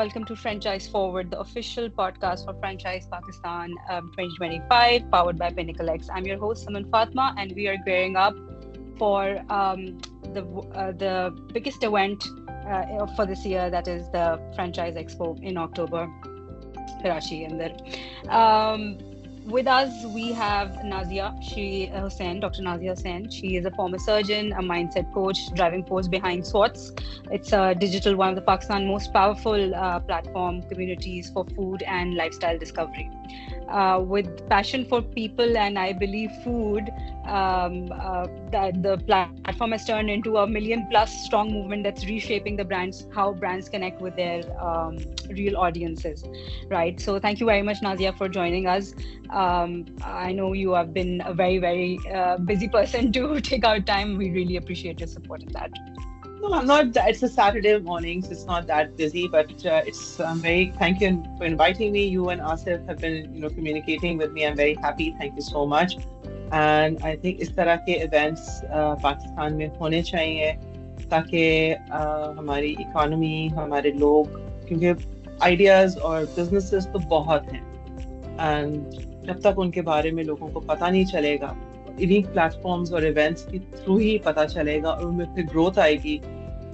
welcome to Franchise Forward, the official podcast for Franchise Pakistan 2025, powered by Pinnacle X. I'm your host, Saman Fatma, and we are gearing up for the biggest event for this year, that is the Franchise Expo in October, Karachi. With us, we have Nazia Dr. Nazia Hussain. She is a former surgeon, a mindset coach, driving force behind SWATs. It's one of the Pakistan's most powerful platform communities for food and lifestyle discovery. With passion for people and I believe food, that the platform has turned into a million plus strong movement that's reshaping how brands connect with their real audiences, right? So thank you very much, Nazia, for joining us. I know you have been a very, very busy person to take out time. We really appreciate your support in that. No, I'm not. It's a Saturday morning, so it's not that busy. But I'm very thank you for inviting me. You and Asif have been, communicating with me. I'm very happy. Thank you so much. And I think इस तरह के events Pakistan में होने चाहिए ताकि हमारी economy, हमारे लोग, क्योंकि ideas और businesses तो बहुत हैं. And जब तक उनके बारे में लोगों को पता नहीं चलेगा, इन्हीं प्लेटफॉर्म्स और इवेंट्स के थ्रू ही पता चलेगा और उनमें फिर ग्रोथ आएगी.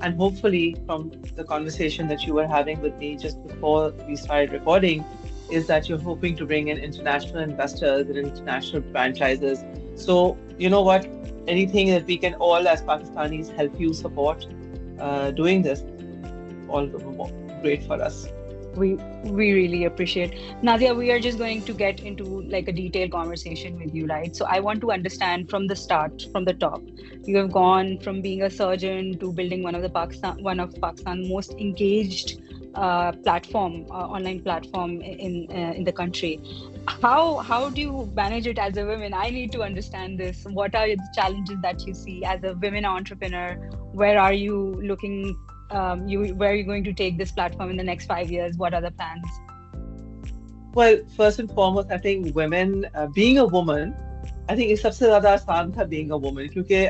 And hopefully from the conversation that you were having with me just before we started recording is that you're hoping to bring in international investors and international franchises. So you know what, anything that we can all as Pakistanis help you support doing this, all the more great for us. We really appreciate. Nazia, we are just going to get into like a detailed conversation with you, right? So I want to understand from the start, from the top. You have gone from being a surgeon to building one of Pakistan's most engaged online platform in the country. How do you manage it as a woman? I need to understand this. What are the challenges that you see as a women entrepreneur? Where are you looking? Where are you going to take this platform in the next 5 years? What are the plans? Well, first and foremost, I think women, being a woman, I think it's सबसे ज़्यादा आसान था being a woman, क्योंकि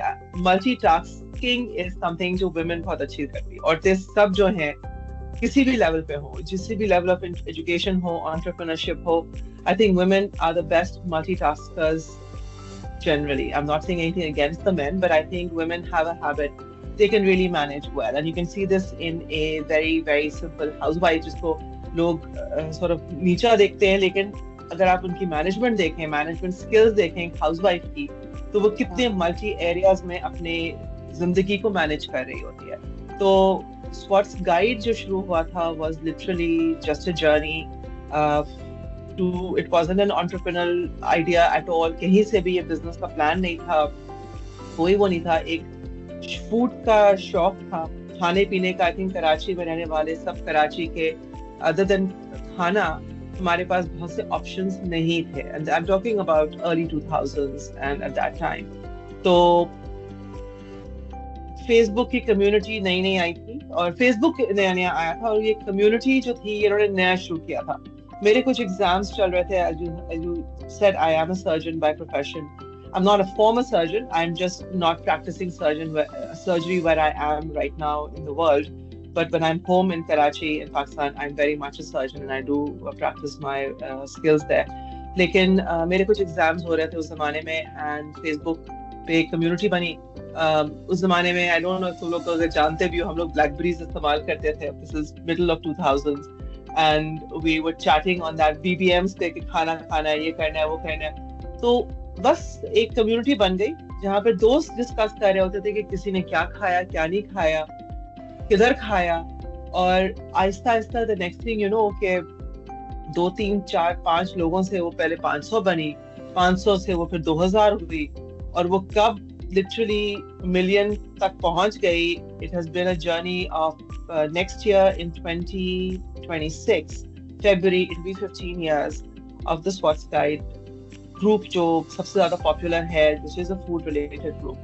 multitasking is something जो women बहुत अच्छी करती है. और ये सब जो हैं किसी भी level पे हो, जिस भी level of education हो, entrepreneurship हो, I think women are the best multitaskers generally. I'm not saying anything against the men, but I think women have a habit. They can really manage well, and you can see this in a very, very simple housewife जिसको लोग sort of नीचा देखते हैं, लेकिन अगर आप उनकी management देखें, management skills देखें housewife की, तो वो कितने multi areas में अपने जिंदगी को manage कर रही होती है. तो SWAT's guide जो शुरू हुआ था was literally just a journey. It wasn't an entrepreneurial idea at all. कहीं से भी ये business का plan नहीं था, कोई वो नहीं था. एक फूड का शौक था, खाने पीने का. आई थिंक कराची में रहने वाले सब कराची के अदर देन खाना हमारे पास बहुत से ऑप्शंस नहीं थे. And I am talking about early 2000s and at that time. तो फेसबुक की कम्युनिटी नई आई थी और फेसबुक नया आया था और ये कम्युनिटी जो थी इन्होंने नया शुरू किया था. मेरे कुछ एग्जाम्स चल रहे थे. as you said, I am a surgeon by profession. I'm not a former surgeon. I'm just not practicing surgery where I am right now in the world. But when I'm home in Karachi, in Pakistan, I'm very much a surgeon and I do practice my skills there. लेकिन मेरे कुछ exams हो रहे थे उस जमाने में and Facebook पे एक कम्युनिटी बनी. उस जमाने में I don't know if तुम लोग अगर जानते भी हो, हम लोग Blackberries इस्तेमाल करते थे. This is middle of 2000s and we were chatting on that BBMs पे कि खाना खाना है, ये करना है, वो करना है. तो बस एक कम्युनिटी बन गई जहाँ पे दोस्त डिस्कस कर रहे होते थे कि किसी ने क्या खाया, क्या नहीं खाया, किधर खाया. और Aahista Aahista the next thing कि 2 3 4 5 लोगों से वो पहले 500 बनी, 500 से वो फिर 2000 हुई और वो कब लिटरली मिलियन तक पहुंच गई. It has been a journey of next year in 2026 February it will be 15 years of the SWAT's guide group जो सबसे ज्यादा पॉपुलर है, this is a food related group.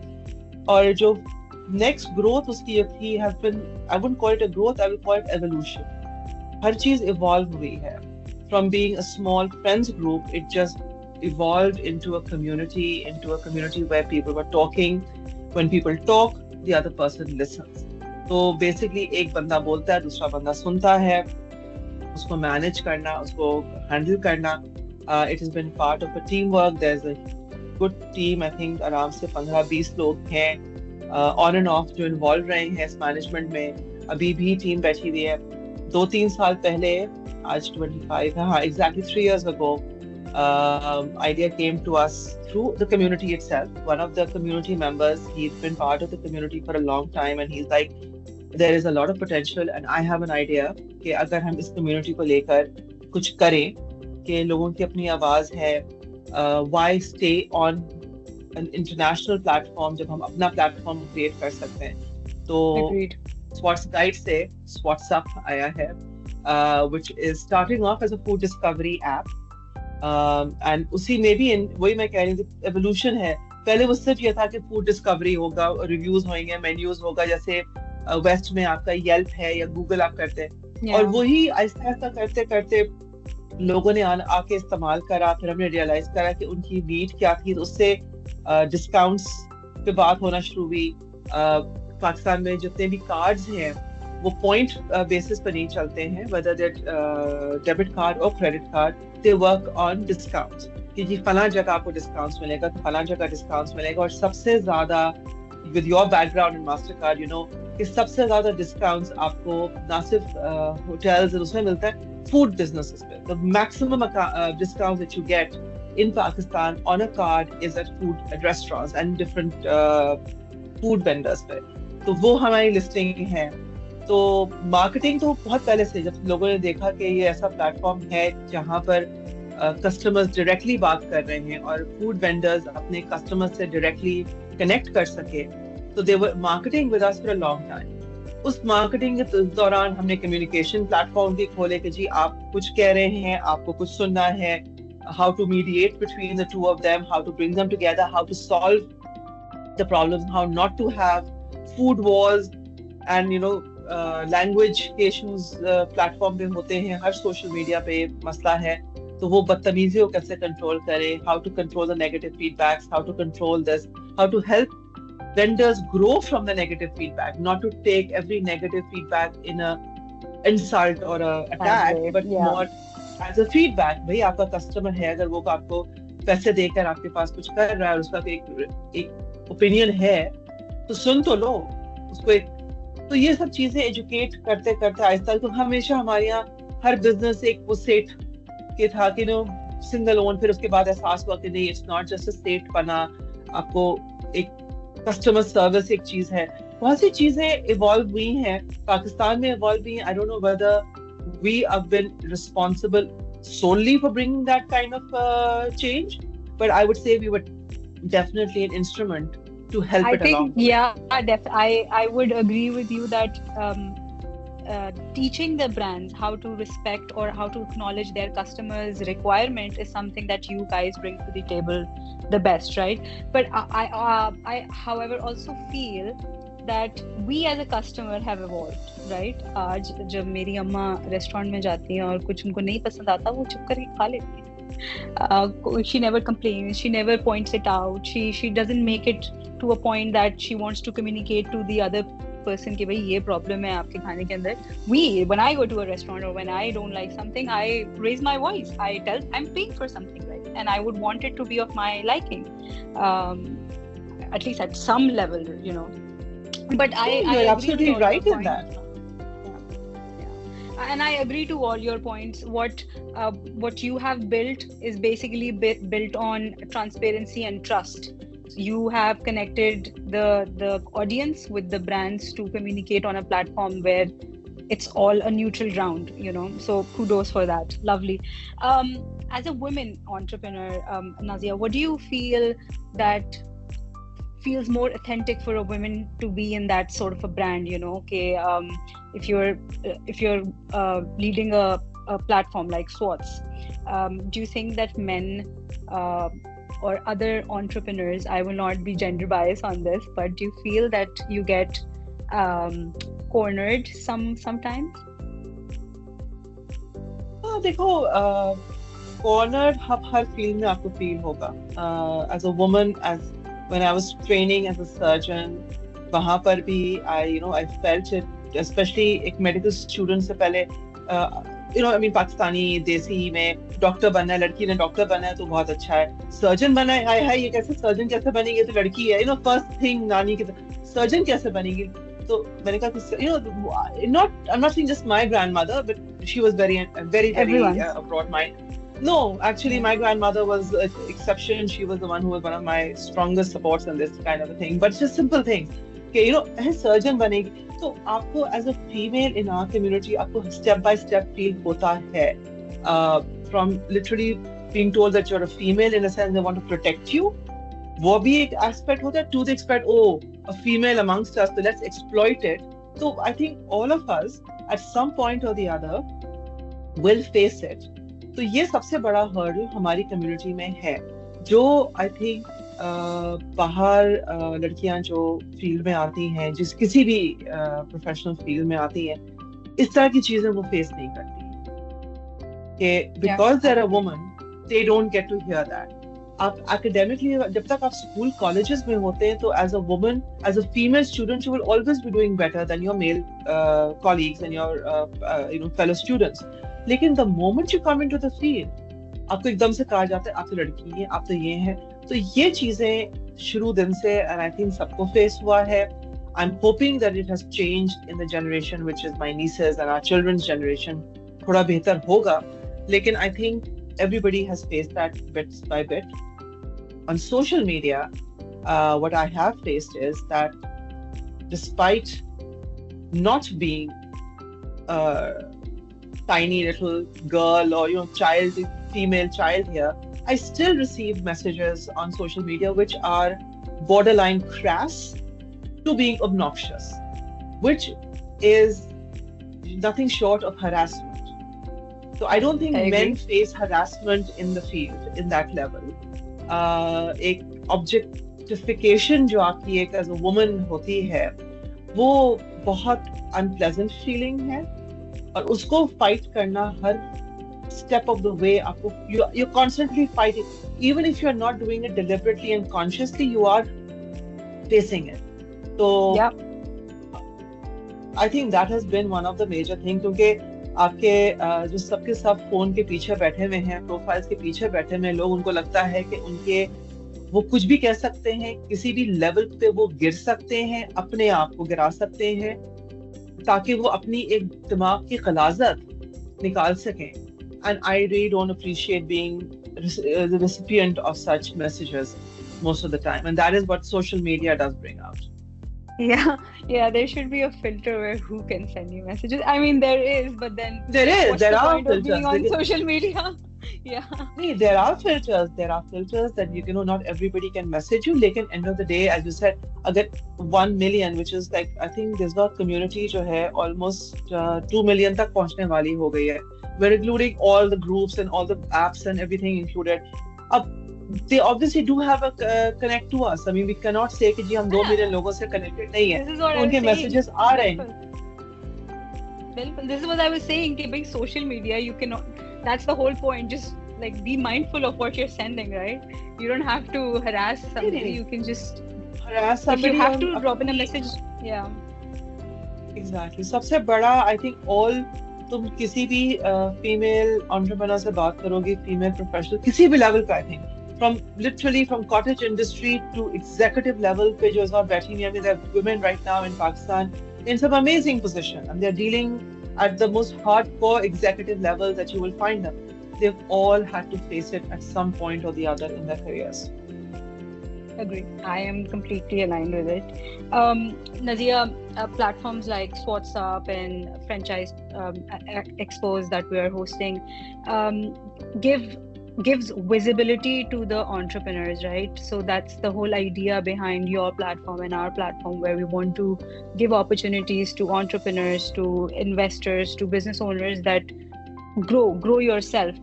और जो नेक्स्ट ग्रोथ उसकी थी has been, I wouldn't call it a growth, I will call it evolution. हर चीज इवॉल्व हुई है. From being a small friends group, it just evolved into a community where people were talking. When people talk, the other person listens. तो basically एक बंदा बोलता है, दूसरा बंदा सुनता है. उसको मैनेज करना, उसको हैंडल करना, it has been part of a team work. There is a good team, I think आराम से 15-20 लोग हैं ऑन एंड ऑफ जो इन्वॉल्व रहे हैं इस मैनेजमेंट में. अभी भी टीम बैठी हुई है. 2-3 साल पहले, आज 25 है, हाँ exactly 3 years ago, idea came to us through the community itself. One of the community members, he's been part of the community for a long time, and he's like, there is a lot of potential and I have an idea कि अगर हम इस community को लेकर कुछ करें कि लोगों की अपनी आवाज है, why stay on an international platform जब हम अपना platform create कर सकते हैं. तो Swats Guide से Swats Up आया है, which is starting off as a food discovery app. And उसी में भी वही मैं कह रही थी, एवोल्यूशन है. पहले वो सिर्फ ये था कि फूड डिस्कवरी होगा, रिव्यूज होंगे, मेन्यूज होगा, जैसे वेस्ट में आपका येल्प है या गूगल आप करते हैं. और वही आहिस्ता आहिस्ता करते करते लोगों ने आके इस्तेमाल करा. फिर हमने रियलाइज करा कि उनकी नीड क्या थी, तो उससे डिस्काउंट्स पे बात होना शुरू हुई. पाकिस्तान में जितने भी कार्ड्स हैं वो पॉइंट बेसिस पर नहीं चलते हैं, whether that डेबिट कार्ड और credit card, they work on discounts कि जी फलां जगह आपको डिस्काउंट्स मिलेगा तो फलां जगह डिस्काउंट्स मिलेगा. और सबसे ज्यादा with your background in Mastercard, you know कि सबसे ज्यादा डिस्काउंट्स आपको ना सिर्फ होटल्स उसमें मिलता है, फूड बिजनेसेस पे. The maximum discounts that you get in Pakistan on a card is at restaurants and different food vendors पे. तो वो हमारी लिस्टिंग है. तो मार्केटिंग तो बहुत पहले से, जब लोगों ने देखा कि ये ऐसा प्लेटफॉर्म है जहां पर कस्टमर्स डायरेक्टली बात कर रहे हैं और फूड वेंडर्स अपने कस्टमर्स से डायरेक्टली कनेक्ट कर सके, तो they were marketing with us for a long time. उस मार्केटिंग के दौरान हमने कम्युनिकेशन प्लेटफॉर्म भी खोले कि जी आप कुछ कह रहे हैं, आपको कुछ सुनना है, how to mediate between the two of them, how to bring them together, how to solve the problems, how not to have food wars and language के इश्यूज प्लेटफॉर्म पे होते हैं. हर सोशल मीडिया पे मसला है, तो वो बदतमीजी को कैसे कंट्रोल करें, how to control the negative feedbacks, how to control this, how to help vendors grow from the negative feedback, not to take every negative feedback in a insult or a attack, but more as a feedback. भाई आपका customer है, अगर वो आपको पैसे देकर आपके पास कुछ कर रहा है और उसका एक ओपिनियन है तो सुन तो लो उसको. एक तो ये सब चीजें एजुकेट करते करते आहिस्ता, तो हमेशा हमारे यहाँ हर बिजनेस एक वो सेट के था कि सिंगल ओन. फिर उसके बाद एहसास हुआ कि नहीं, it's not just a set बना, आपको एक कस्टमर सर्विस एक चीज है. बहुत सी चीजें इवॉल्व हुई हैं, पाकिस्तान में इवॉल्व हुई हैं. I don't know whether we have been responsible solely for bringing that kind of change, but I would say we were definitely an instrument to help it along. I would agree with you that teaching the brands how to respect or how to acknowledge their customers' requirement is something that you guys bring to the table the best, right? But I however also feel that we as a customer have evolved, right? आज जब मेरी अम्मा restaurant में जाती हैं और कुछ उनको नहीं पसंद आता, वो चुप करके खा लेती हैं. She never complains, she never points it out, she doesn't make it to a point that she wants to communicate to the other person कि भाई ये प्रॉब्लम है आपके खाने के अंदर. When I go to a restaurant or when I don't like something, I raise my voice. I tell I'm paying for something, right? And I would want it to be of my liking, at least at some level, you know. But you're absolutely right in that. And I agree to all your points. What you have built is basically built on transparency and trust. You have connected the audience with the brands to communicate on a platform where it's all a neutral ground, you know. So kudos for that. Lovely. As a woman entrepreneur, Nazia, what do you feel that feels more authentic for a woman to be in that sort of a brand, you know? Okay, if you're leading a platform like Swats, do you think that men or other entrepreneurs, I will not be gender biased on this, but do you feel that you get cornered sometimes? देखो, cornered हर field में आपको feel होगा. As a woman, when I was training as a surgeon, वहाँ पर भी I felt it, especially एक medical student से पहले पाकिस्तानी देसी में डॉक्टर बनना है, लड़की ने डॉक्टर बनना है तो बहुत अच्छा है, सर्जन बनना है, हाय हाय ये कैसे सर्जन कैसे बनेगी, तो लड़की है, फर्स्ट थिंग नानी की सर्जन कैसे बनेगी। तो मैंने कहा कि not I am not saying just my grandmother, but she was very very very broad mind. No, actually, my grandmother was an exception. She was the one who was one of my strongest supports in this kind of a thing. But it's just simple things. Okay, surgeon बनेगी, तो आपको as a female in our community आपको step by step feel होता है. From literally being told that you're a female in a sense they want to protect you. वो भी एक aspect होता है. To the expect, a female amongst us, so let's exploit it. So I think all of us at some point or the other will face it. तो ये सबसे बड़ा hurdle हमारी कम्युनिटी में है, जो आई थिंक बाहर लड़कियां जो फील्ड में आती हैं, जिस किसी भी प्रोफेशनल फील्ड में आती हैं, इस तरह की चीजें वो फेस नहीं करती कि because there are woman they don't get to hear that. आप एकेडमिकली जब तक आप स्कूल कॉलेजेस में होते हैं, तो as a woman, as a female student, you will always be doing better than your male colleagues and your fellow students. लेकिन the moment you come into the field, आपको एकदम से कहा जाता है आप तो लड़की है, आप तो ये है. तो ये चीजें शुरू दिन से एंड आई थिंक सबको फेस हुआ है. I am hoping that it has changed in the generation which is my nieces and our childrens generation. थोड़ा बेहतर होगा, लेकिन I think everybody has faced that bit by bit. On social media, what I have faced is that despite not being tiny little girl or child, female child here, I still receive messages on social media which are borderline crass to being obnoxious, which is nothing short of harassment. So I don't think men face harassment in the field in that level. एक objectification जो आपकी एक as a woman होती है, वो बहुत unpleasant feeling है, और उसको fight करना हर step of the way आपको you're constantly fighting, even if you're not doing it deliberately and consciously, you are facing it. So I think that has been one of the major things, क्योंकि आपके जो सबके सब phone के पीछे बैठे हुए हैं, प्रोफाइल्स के पीछे बैठे हुए लोग, उनको लगता है कि उनके वो कुछ भी कह सकते हैं, किसी भी लेवल पे वो गिर सकते हैं, अपने आप को गिरा सकते हैं, ताकि वो अपनी एक दिमाग की खलाजत निकाल सकें. And I really don't appreciate being the recipient of such messages most of the time, and that is what social media does bring out. Yeah, there should be a filter where who can send you messages. I mean, there is, but then there are filters being on social media. There are filters that not everybody can message you. Lekin end of the day, as you said, agar 1 million, which is like, I think this community jo hai almost 2 million tak pahunchne wali ho gayi hai. We're including all the groups and all the apps and everything included. They obviously do have a connect to us. I mean, we cannot say कि जी हम 2 million लोगों से connected नहीं हैं. उनके messages आ रहे हैं. This is what I was saying कि भाई social media, you cannot. That's the whole point. Just like be mindful of what you're sending, right? You don't have to harass somebody. You can just harass somebody. If you have to drop in a message, Exactly. सबसे बड़ा, I think all तुम किसी भी female entrepreneur से बात करोगे, female professional, किसी भी level का, I think. From cottage industry to executive level पे जो इस बार बैठी हुई हैं, there are women right now in Pakistan in some amazing position, and they're dealing at the most hardcore executive level that you will find them. They've all had to face it at some point or the other in their careers. Agree. I am completely aligned with it. Nazia, platforms like SWATSUP and franchise expos that we are hosting gives visibility to the entrepreneurs, right? So that's the whole idea behind your platform and our platform, where we want to give opportunities to entrepreneurs, to investors, to business owners that grow yourself.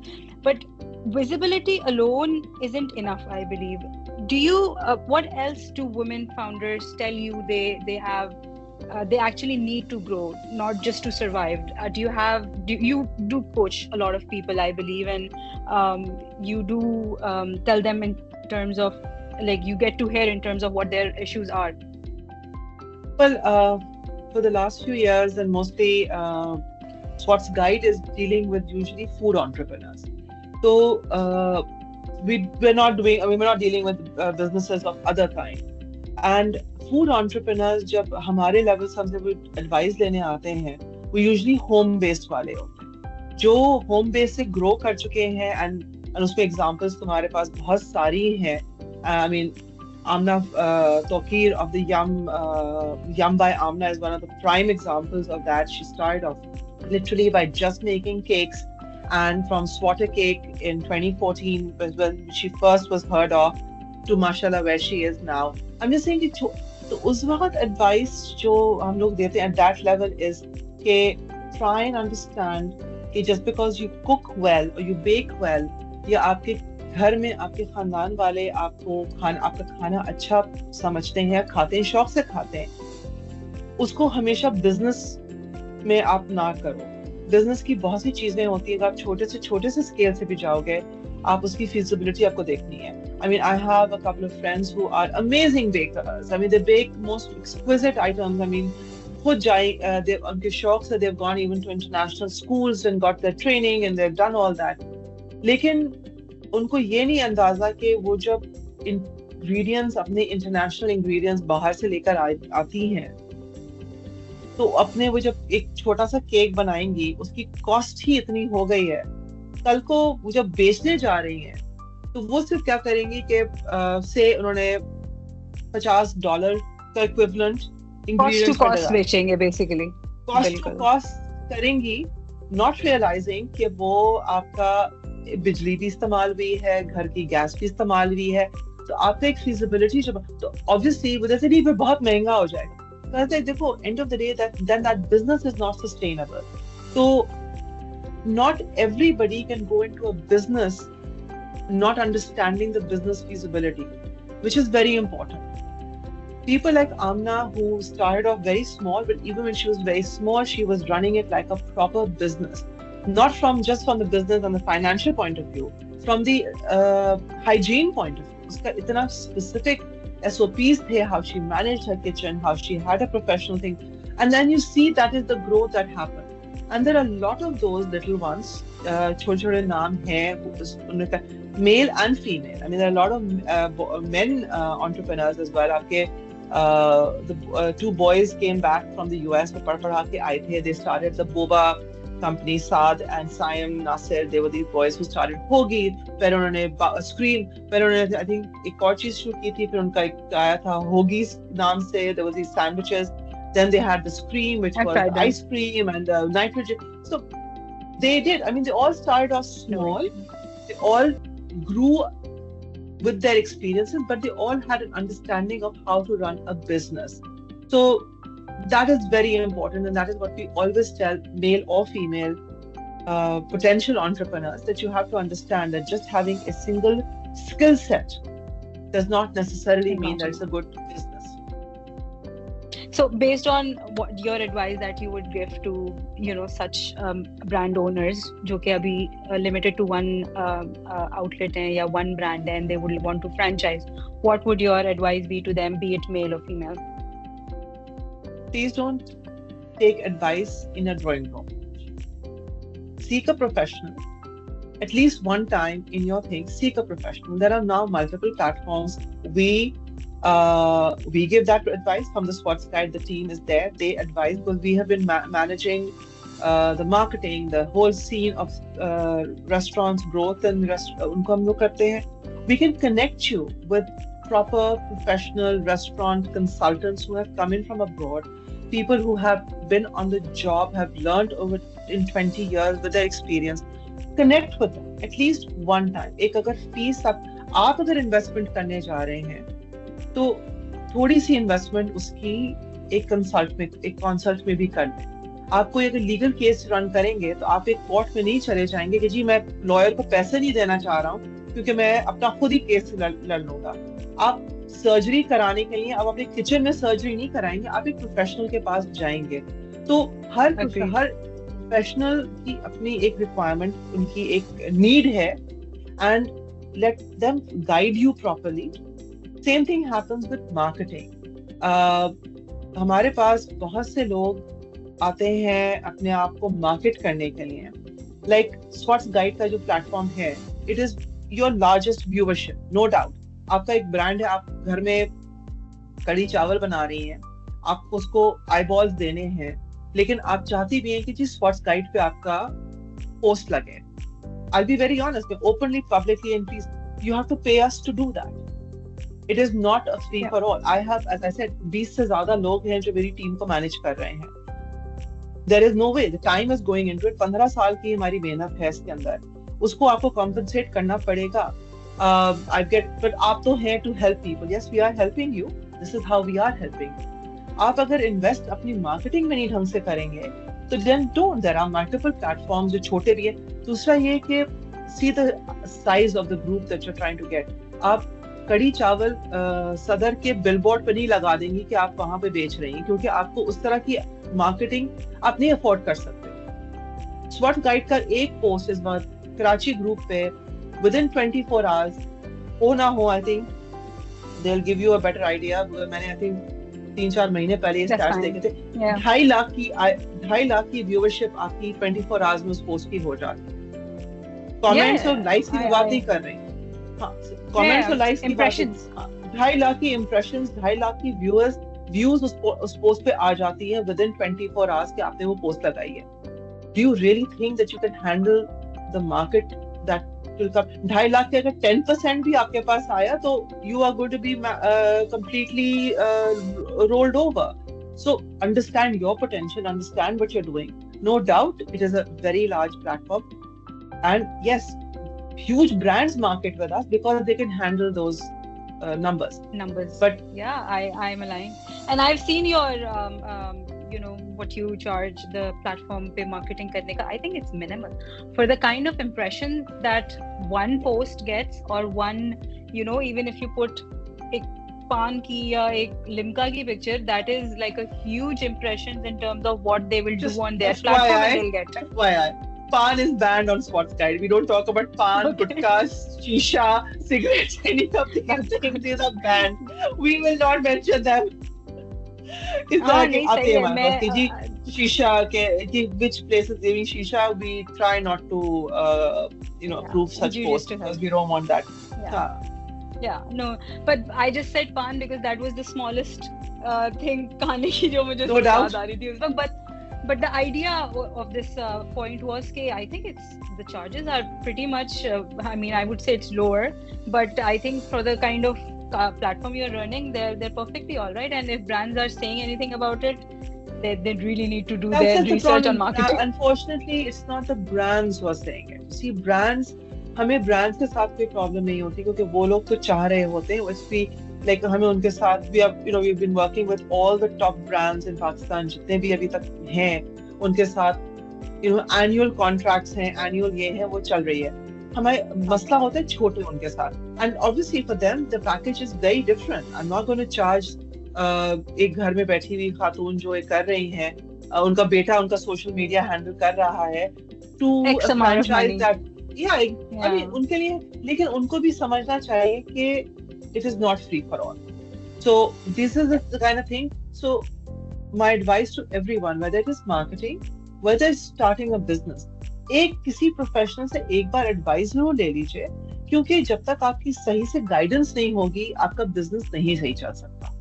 But visibility alone isn't enough, I believe. Do you what else do women founders tell you they have they actually need to grow, not just to survive? You do coach a lot of people, I believe, and you do tell them in terms of, like, you get to hear in terms of what their issues are. Well, for the last few years, and mostly Swats Guide is dealing with usually food entrepreneurs. So we're not doing, I mean, we're not dealing with businesses of other kind. And food entrepreneurs जब हमारे level से हमसे वो advice लेने आते हैं, वो usually home based वाले होते हैं जो होम बेस्ड से ग्रो कर चुके हैं. एंड उसमें एग्जांपल्स तुम्हारे पास बहुत सारी हैं. I mean Amna Tokir of the Yum by Amna is one of the prime examples of that. She started off literally by just making cakes, and from Swatter Cake in 2014 was when she first was heard of, to mashallah where she is now. I'm just saying कि तो उस वक्त advice जो हम लोग देते हैं at that level is कि try and understand कि just because you cook well or you bake well या आपके घर में आपके खानदान वाले आपका खाना अच्छा समझते हैं, खाते हैं, शौक से खाते हैं, उसको हमेशा बिजनेस में आप ना करो. बिजनेस की बहुत सी चीजें होती हैं, आप छोटे से स्केल से भी जाओगे, आप उसकी feasibility आपको देखनी है. I mean, I have a couple of friends who are amazing bakers. I mean, they bake most exquisite items. I mean, खुद जाए उनके शौक से they've gone even to international schools and got their training and they've done all that. लेकिन उनको ये नहीं अंदाजा कि वो जब इंग्रेडिएंट्स अपने इंटरनेशनल इंग्रेडिएंट्स बाहर से लेकर आती हैं, तो अपने वो जब एक छोटा सा केक बनाएंगी उसकी कॉस्ट ही इतनी हो गई है, कल को वो जब बेचने जा रही हैं तो वो सिर्फ क्या करेंगी कि से उन्होंने $50 का इक्विवेलेंट इंग्रेडिएंट्स कॉस्ट बेचेंगे, बेसिकली कॉस्ट टू कॉस्ट करेंगी, नॉट रियलाइजिंग कि वो आपका बिजली भी इस्तेमाल हुई है, घर की गैस भी इस्तेमाल हुई है, तो आपका एक फीजिबिलिटी जब तो ऑब्वियसली वो जैसे नहीं फिर बहुत महंगा हो जाएगा. कहते देखो end of the day that business is not sustainable. तो not everybody can go into a business not understanding the business feasibility, which is very important. People like Amna, who started off very small, but even when she was very small, she was running it like a proper business. Not just from the business and the financial point of view, from the hygiene point of view. Uska itna specific SOPs the, how she managed her kitchen, how she had a professional thing. And then you see that is the growth that happened. And there are a lot of those little ones, chhode naam hai, male and female. I mean, there are a lot of men entrepreneurs as well. The two boys came back from the US. They started the boba company, Saad and Saim Nasir. They were these boys who started Hoagie. फिर उन्होंने Scream. फिर उन्होंने I think एक और चीज शुरू की थी. फिर उनका एक आया था Hoagies नाम से. There was these sandwiches. Then they had the Scream, which was ice cream and nitrogen. So they did. I mean, they all started off small. They all grew with their experiences, but they all had an understanding of how to run a business. So that is very important, and that is what we always tell male or female potential entrepreneurs, that you have to understand that just having a single skill set does not necessarily mean that it's a good business. So based on what your advice that you would give to such brand owners जो कि अभी limited to one outlet है या one brand है and they would want to franchise, what would your advice be to them, be it male or female? Please don't take advice in a drawing room. Seek a professional. At least one time in your thing, seek a professional. There are now multiple platforms. We give that advice from the Swats Guide. The team is there. They advise, because we have been managing the marketing, the whole scene of restaurants, growth and unko hum log karte hain. We can connect you with proper professional restaurant consultants who have come in from abroad, people who have been on the job, have learned over in 20 years with their experience. Connect with them at least one time. एक अगर fees आप अगर investment करने जा रहे हैं तो थोड़ी सी इन्वेस्टमेंट उसकी एक कंसल्ट में भी कर लें. आप कोई अगर लीगल केस रन करेंगे तो आप एक कोर्ट में नहीं चले जाएंगे कि जी मैं लॉयर को पैसे नहीं देना चाह रहा हूँ क्योंकि मैं अपना खुद ही केस लड़ लूंगा. आप सर्जरी कराने के लिए आप अपने किचन में सर्जरी नहीं कराएंगे, आप एक प्रोफेशनल के पास जाएंगे. तो हर प्रोफेशनल की अपनी एक रिक्वायरमेंट, उनकी एक नीड है, and let them guide you properly. Same thing happens with marketing. हमारे पास बहुत से लोग आते हैं अपने आप को मार्केट करने के लिए, लाइक स्वॉट्स गाइड का जो प्लेटफॉर्म है, it is your largest viewership, no doubt. आपका एक ब्रांड है, आप घर में कड़ी चावल बना रही हैं, आपको उसको आईबॉल्स देने हैं, लेकिन आप चाहती भी हैं कि जी स्वॉट्स गाइड पे आपका पोस्ट लगे। I'll be very honest, openly, publicly, and please, you have to pay us to do that. It is not a free for all. I have, as I said, 20 से ज्यादा लोग हैं जो मेरी टीम को मैनेज कर रहे हैं। There is no way, the time is going into it. 15 साल की हमारी मेहनत है इसके अंदर, उसको आपको compensate करना पड़ेगा। I get, but आप तो हैं to help people. Yes, we are helping you. This is how we are helping. आप अगर इन्वेस्ट अपनी मार्केटिंग में नहीं ढंग से करेंगे तो then don't. There are multiple platforms जो छोटे भी है। दूसरा ये कि see the size of the group that you're trying to get. आप कड़ी चावल सदर के बिलबोर्ड पे नहीं लगा देंगी कि आप वहां पे बेच रही हैं, क्योंकि आपको उस तरह की मार्केटिंग आप नहीं अफोर्ड कर सकते। स्वॉट गाइड का एक पोस्ट इस बार कराची ग्रुप पे within 24 hours हो ना हो, I think they will give you a better idea. मैंने आई थिंक 3-4 महीने पहले स्टैट्स देखे थे, 2.5 लाख की व्यूअरशिप आपकी 24 आवर्स में उस पोस्ट की हो जाती है। कमेंट्स और लाइक्स की बात नहीं कर रहे हैं, हाँ कमेंट्स और लाइक्स की बात, 2.5 लाख की इंप्रेशंस, 2.5 लाख की व्यूज उस पोस्ट पे आ जाती है विद इन 24 आवर्स के आपने वो पोस्ट लगाई है। Do you really think that you can handle the market that 2.5 lakh के अगर 10% भी आपके पास आया तो you are going to be completely rolled over. So understand your potential, understand what you're doing. No doubt it is a very large platform, and yes, huge brands market with us because they can handle those numbers. But yeah, I'm aligned, and I've seen your you know what you charge the platform pe marketing karne ka. I think it's minimal for the kind of impression that one post gets, or one, you know, even if you put ek pan ki ya ek limca ki picture, that is like a huge impressions in terms of what they will do on their platform and they'll get. FYI, pan is banned on Swats Guide. We don't talk about pan, gutka, shisha, cigarettes, any of these things. These are banned. We will not mention them. इस तरह के आते हैं हमारे पास कि जी शीशा के which places giving shisha, we try not to approve such posts because we don't want that. No, but I just said pan because that was the smallest thing खाने की जो मुझे याद आ रही थी उस वक्त, but the idea of this point was कि I think the charges are pretty much I mean I would say it's lower, but I think for the kind of platform you're running, they're perfectly all right, and if brands are saying anything about it, they really need to do their research on marketing. Unfortunately, it's not the brands who are saying it. See, brands, हमें brands के साथ कोई problem नहीं होती क्योंकि वो लोग तो चाह रहे होते हैं। Obviously, like हमें उनके साथ we've been working with all the top brands in Pakistan, जितने भी अभी तक हैं उनके साथ annual contracts हैं, annual ये है वो चल रही है। हमारे मसला होता है छोटे उनके साथ, and obviously for them the package is very different. I'm not going to charge एक घर में बैठी हुई खातून जो ये कर रही हैं, उनका बेटा उनका सोशल मीडिया हैंडल कर रहा है to franchise that. I mean उनके लिए, लेकिन उनको भी समझना चाहिए कि it is not free for all. So this is the kind of thing. So my advice to everyone, whether it is marketing, whether it's starting a business, एक किसी प्रोफेशनल से एक बार एडवाइस जरूर ले लीजिए, क्योंकि जब तक आपकी सही से गाइडेंस नहीं होगी आपका बिजनेस नहीं सही चल सकता।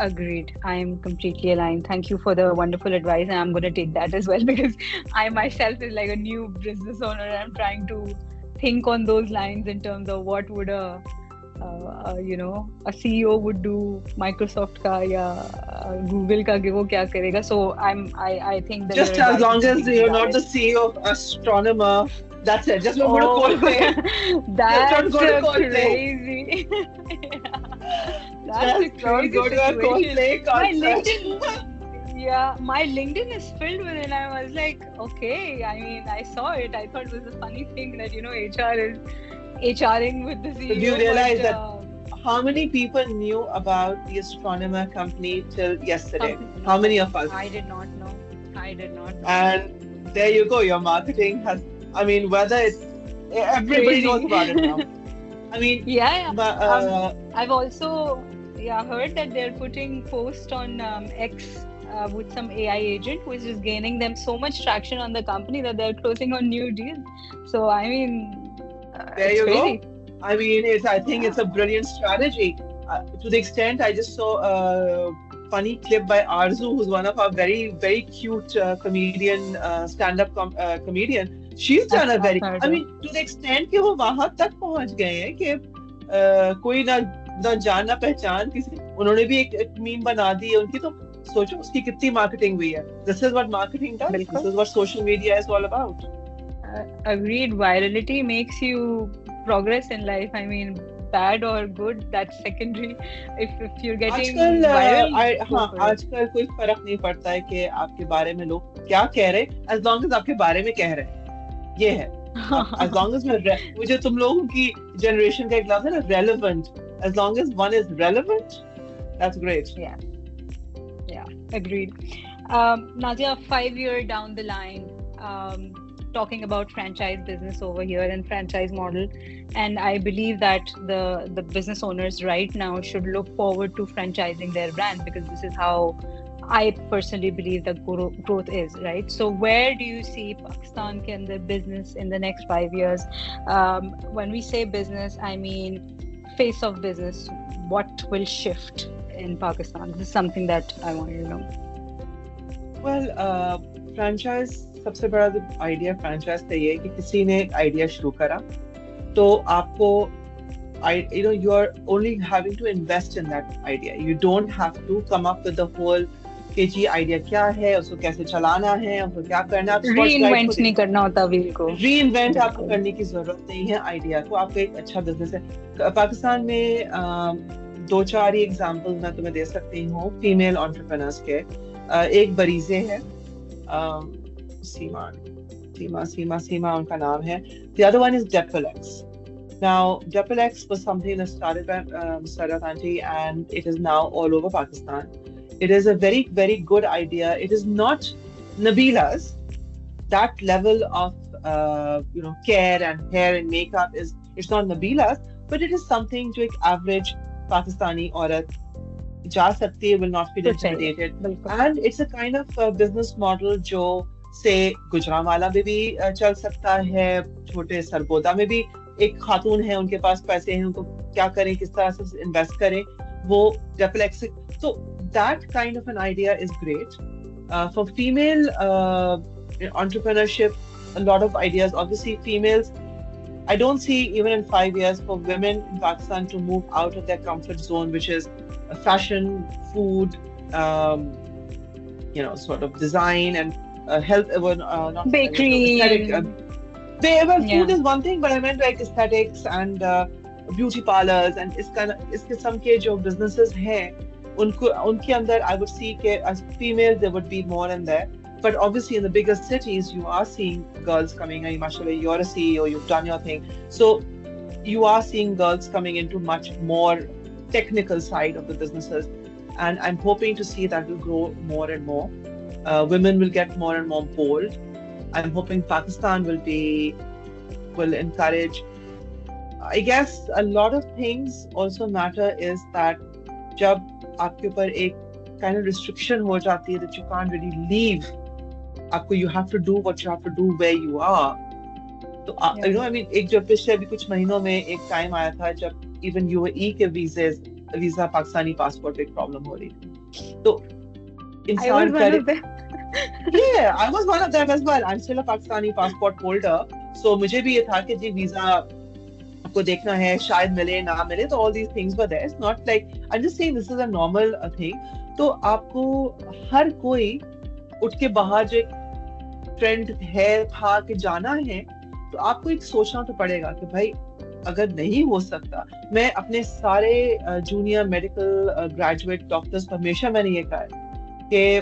Agreed. I am completely aligned. Thank you for the wonderful advice, and I'm going to take that as well because I myself is like a new business owner and I'm trying to think on those lines in terms of what would a CEO would do Microsoft का या Google का, वो क्या करेगा. So I think that just as long as you're not the CEO of Astronomer, that's it. Just don't go to Coldplay. That's crazy. That's a crazy go to a Coldplay concert. My LinkedIn is filled with it, and I was like, okay. I mean, I saw it. I thought it was a funny thing that HR is HRing with the CEO. Did you realize that how many people knew about the Astronomer company till yesterday? How many of us? I did not know. And there you go. Your marketing has. I mean, whether it's everybody knows about it now. I mean, But, I've also heard that they're putting posts on X with some AI agent who is just gaining them so much traction on the company that they're closing on new deals. So I mean, there it's you crazy. go. I mean, I think it's a brilliant strategy. To the extent, I just saw a funny clip by Arzu, who's one of our very, very cute comedian, stand-up comedian. She's done a very, I mean, to the extent कि वो वहां तक पहुंच गए हैं कि कोई ना जान ना पहचान किसी, उन्होंने भी एक मीम बना दी है उनकी, तो सोचो उसकी कितनी मार्केटिंग हुई है. This is what marketing does. This is what social media is all about. Agreed. Virality makes you progress in life. I mean, bad or good, that's secondary. If you're getting viral, आजकल कोई फर्क नहीं पड़ता है कि आपके बारे में लोग क्या कह रहे हैं, as long as आपके बारे में कह रहे हैं. ये है. As long as मुझे तुम लोगों की जनरेशन का एक लफ्ज है ना, relevant. As long as one is relevant, that's great. Yeah, agreed. Nazia, 5 years down the line, talking about franchise business over here and franchise model, and I believe that the business owners right now should look forward to franchising their brand, because this is how I personally believe that growth is, right? So where do you see Pakistan ke andar business in the next 5 years? When we say business, I mean face of business. What will shift in Pakistan? This is something that I wanted to know. Well, franchise, सबसे बड़ा जो idea franchise का ये है कि किसी ने एक आइडिया शुरू करा तो आपको you are only having to invest in that idea. You don't have to come up with the whole कि जी आइडिया क्या है, उसको कैसे चलाना है, उसको क्या करना है. रीइन्वेंट नहीं करना होता व्हील को. रीइन्वेंट आपको करने की जरूरत नहीं है आइडिया को. आपका एक अच्छा बिजनेस है. पाकिस्तान में 2-4 ही एग्जांपल मैं तुम्हें दे सकती हूँ फीमेल एंटरप्रेन्योर्स के. एक बरीजे है, सीमा उनका नाम है. The other one is Depilex. Now, Depilex was something that started by Sarat Aunty, and it is now all over Pakistan. It is a very, very good idea. It is not Nabila's. That level of care and hair and makeup it's not Nabila's, but it is something जो एक average Pakistani औरत जा सकती है, will not feel intimidated. And it's a kind of business model जो से गुजरांवाला में भी चल सकता है, छोटे सरबोदा में भी एक खातून है, उनके पास पैसे हैं, उनको क्या करें, किस तरह से इन्वेस्ट करें, वो Depilex. So that kind of an idea is great. For female entrepreneurship, a lot of ideas. Obviously, females, I don't see even in 5 years for women in Pakistan to move out of their comfort zone, which is fashion, food, sort of design and health, not bakery, aesthetic. Food is one thing, but I meant like aesthetics and beauty parlors and इस किस्म के जो businesses हैं, उनके अंदर I would see कि as females there would be more in there. But obviously in the bigger cities you are seeing girls coming in. Mashallah, you're a CEO, you've done your thing, so you are seeing girls coming into much more technical side of the businesses, and I'm hoping to see that will grow more and more. Women will get more and more bold. I'm hoping Pakistan will encourage. I guess a lot of things also matter is that जब आपके ऊपर एक kind of restriction हो जाती है that you can't really leave, आपको you have to do what you have to do where you are. तो I mean एक जो पिछले अभी कुछ महीनों में एक टाइम आया था जब even UAE के वीजा पाकिस्तानी पासपोर्ट एक प्रॉब्लम हो रही थी. तो इंसान करे Yeah, I was one of them as well. I'm still a Pakistani passport holder. So मुझे भी ये था कि जी वीजा आपको देखना है, शायद मिले ना मिले, तो all these things were there. It's not like, I'm just saying this is a normal thing. तो आपको हर कोई उठ के बाहर जो एक ट्रेंड था कि जाना है, तो आपको एक सोचना तो पड़ेगा कि भाई अगर नहीं हो सकता. मैं अपने सारे जूनियर मेडिकल ग्रेजुएट डॉक्टर्स को हमेशा मैंने ये कहा कि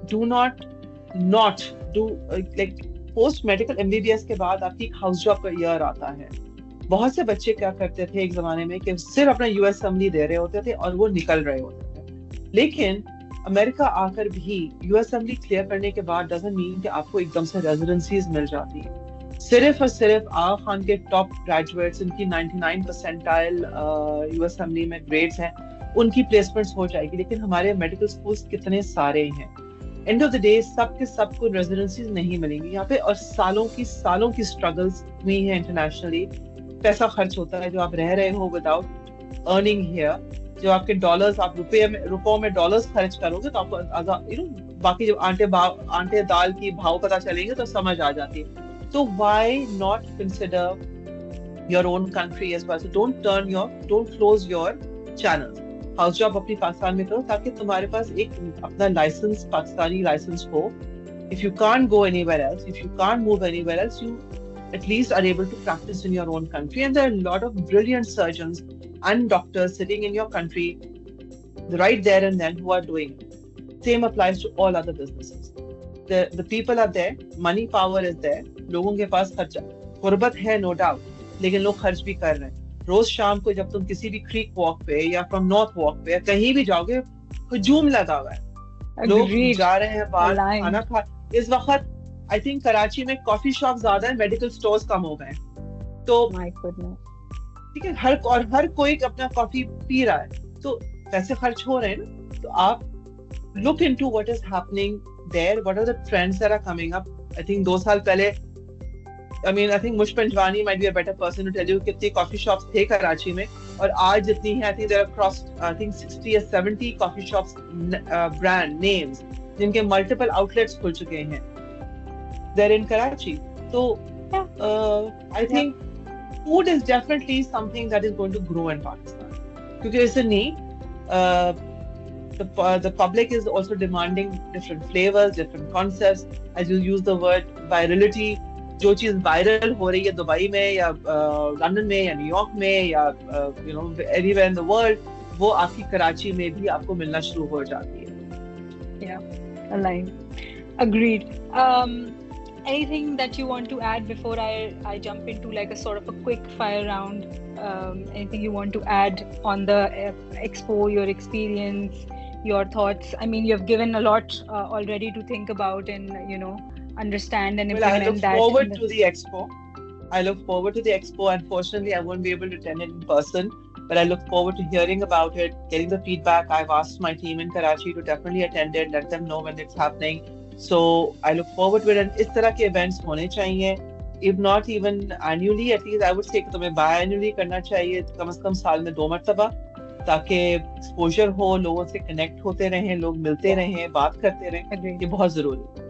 do not do like post medical MBBS के बाद आपकी हाउस जॉब का ईयर आता है. बहुत से बच्चे क्या करते थे एक जमाने में कि सिर्फ अपना यूएस असेंबली दे रहे होते थे और वो निकल रहे होते थे. लेकिन अमेरिका आकर भी यूएस असेंबली क्लियर करने के बाद डजंट मीन कि आपको एकदम से रेजिडेंसीज मिल जाती है. सिर्फ और सिर्फ आगा खान के टॉप ग्रेजुएट्स, इनकी 99 परसेंटाइल यूएस असेंबली में ग्रेड्स हैं, उनकी प्लेसमेंट्स हो जाएगी, लेकिन हमारे मेडिकल स्कूल्स कितने सारे हैं, एंड ऑफ द डे सबके सबको रेजिडेंसीज नहीं मिलेंगी यहाँ पे, और सालों की स्ट्रगल्स हुई है इंटरनेशनली, पैसा खर्च होता है जो आप रह रहे हो विदाउट अर्निंग हियर, जो आपके डॉलर्स आप रुपयों में डॉलर्स खर्च करोगे तो आपको बाकी जब आंटे दाल की भाव पता चलेंगे तो समझ आ जाती है. तो why not consider your own country as well. So don't close your channels. House job अपनी पाकिस्तान में करो ताकि तुम्हारे पास एक अपना लाइसेंस, पाकिस्तानी लाइसेंस हो. If you can't go anywhere else, if you can't move anywhere else, you at least are able to practice in your own country. And there are a lot of brilliant surgeons and doctors sitting in your country right there and then who are doing it. Same applies to all other businesses. The people are there, money power is there. लोगों के पास खर्चा, गुर्बत है no doubt, लेकिन लोग खर्च भी कर रहे हैं. रोज शाम को जब तुम किसी भी क्रीक वॉक पे या फ्रॉम नॉर्थ वॉक पे कहीं भी जाओगे, हुजूम लगा हुआ है, लोग जा रहे हैं बाहर खाना खा. इस वक्त आई थिंक कराची में कॉफी शॉप ज्यादा है, मेडिकल स्टोर्स कम हो गए. तो ठीक है, हर कोई अपना कॉफी पी रहा है, तो पैसे खर्च हो रहे हैं ना. तो आप look into what is happening there, what are the trends that are coming up. I think 2 साल पहले, I think Mush Panjwani might be a better person to tell you कितनी coffee shops थे कराची में, और आज जितनी हैं, I think there are crossed, I think 60 or 70 coffee shops, brand names, जिनके multiple outlets खुल चुके हैं. They're in Karachi. So, I think food is definitely something that is going to grow in Pakistan. क्योंकि it's a need. The public is also demanding different flavors, different concepts. As you use the word virality, जो चीज viral हो रही है Dubai में या London में या न्यूयॉर्क में या एवरीवेयर इन द वर्ल्ड, वो आपकी कराची में भी आपको मिलना शुरू हो जाती है. Yeah, aligned. Agreed. Anything that you want to add before I jump into like a sort of a quick fire round? Anything you want to add on the expo, your experience, your thoughts? I mean, you've given a lot already to think about and understand and implement that. I look forward to the expo. Unfortunately, I won't be able to attend it in person, but I look forward to hearing about it, getting the feedback. I've asked my team in Karachi to definitely attend it, let them know when it's happening. So I look forward to it. And इस तरह के events होने चाहिए. If not even annually, at least I would say कि तुम्हें biannually करना चाहिए, कम से कम साल में 2 मरतबा, ताकि exposure हो, लोगों से connect होते रहें, लोग मिलते रहें, बात करते रहें. ये बहुत जरूरी है.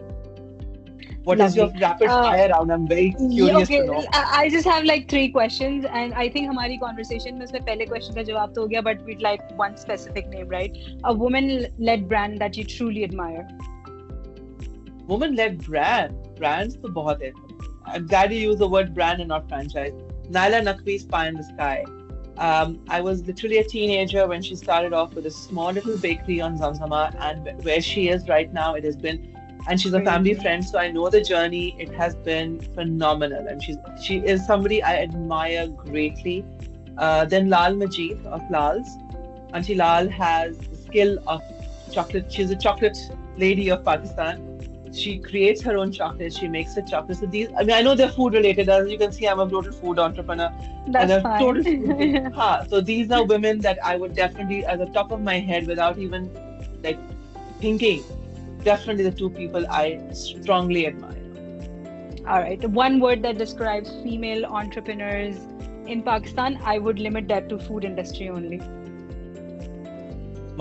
What Lovely. Is your rapid fire round? I'm very curious to know. I just have like 3 questions, and I think हमारी conversation में उसमें पहले question का जवाब तो हो गया, but we'd like one specific name, right? A woman-led brand that you truly admire. Woman-led brands तो बहुत है. I'm glad you use the word brand and not franchise. Naila Naqvi's Pie in the Sky. I was literally a teenager when she started off with a small little bakery on Zamzama, and where she is right now, it has been. And she's a family friend, so I know the journey. It has been phenomenal, and she is somebody I admire greatly. Then Lal Majid of Lal's. Auntie Lal has the skill of chocolate. She's a chocolate lady of Pakistan. She creates her own chocolate. She makes the chocolates. So these, I mean, I know they're food related. As you can see, I'm a total food entrepreneur. That's fine. Total food. So these are women that I would definitely, at the top of my head, without even like thinking, definitely the 2 people I strongly admire. All right. One word that describes female entrepreneurs in Pakistan, I would limit that to food industry only.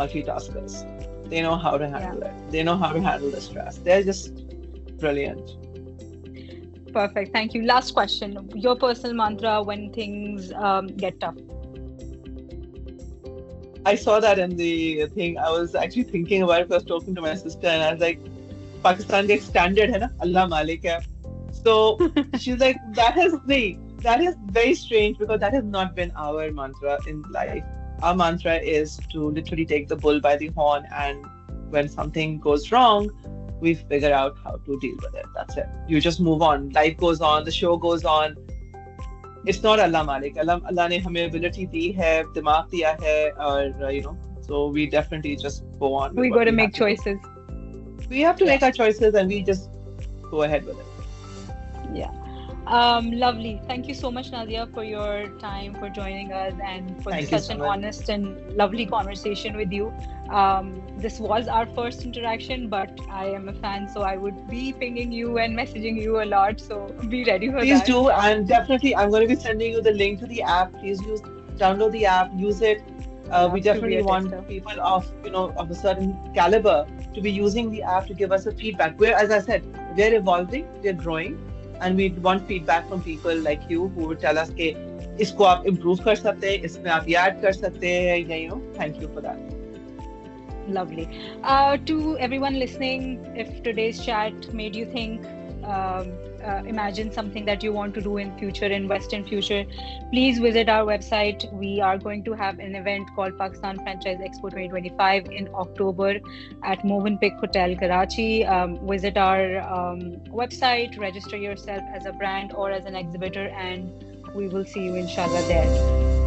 Multitaskers. They know how to handle it. They know how to handle the stress. They're just brilliant. Perfect. Thank you. Last question. Your personal mantra when things get tough. I saw that in the thing. I was actually thinking about it. I was talking to my sister, and I was like, "Pakistan के standard है ना, Allah Malik है." So she's like, "That is very strange because that has not been our mantra in life. Our mantra is to literally take the bull by the horn, and when something goes wrong, we figure out how to deal with it. That's it. You just move on. Life goes on. The show goes on. It's not Allah Malik. Allah ने हमें ability दी है, दिमाग दिया है, और so we definitely just go on. We got to make choices. We have to make our choices, and we just go ahead with it. Yeah. Lovely. Thank you so much, Nadia, for your time, for joining us, and for Thank you such so an much. honest and lovely conversation with you. This was our first interaction, but I am a fan, so I would be pinging you and messaging you a lot. So be ready for Please that. do, and definitely I'm going to be sending you the link to the app. Please download the app, use it. We Love to be definitely a want tester. people of of a certain caliber to be using the app to give us a feedback. Where, as I said, we're evolving, we're growing, and we want feedback from people like you who would tell us कि इसको आप improve कर सकते हैं, इसमें आप ये add कर सकते हैं, thank you for that. Lovely. To everyone listening, if today's chat made you think, imagine something that you want to do in future, invest in future, please visit our website. We are going to have an event called Pakistan Franchise Expo 2025 in October at Movenpick Hotel, Karachi. Visit our website, register yourself as a brand or as an exhibitor, and we will see you inshallah there.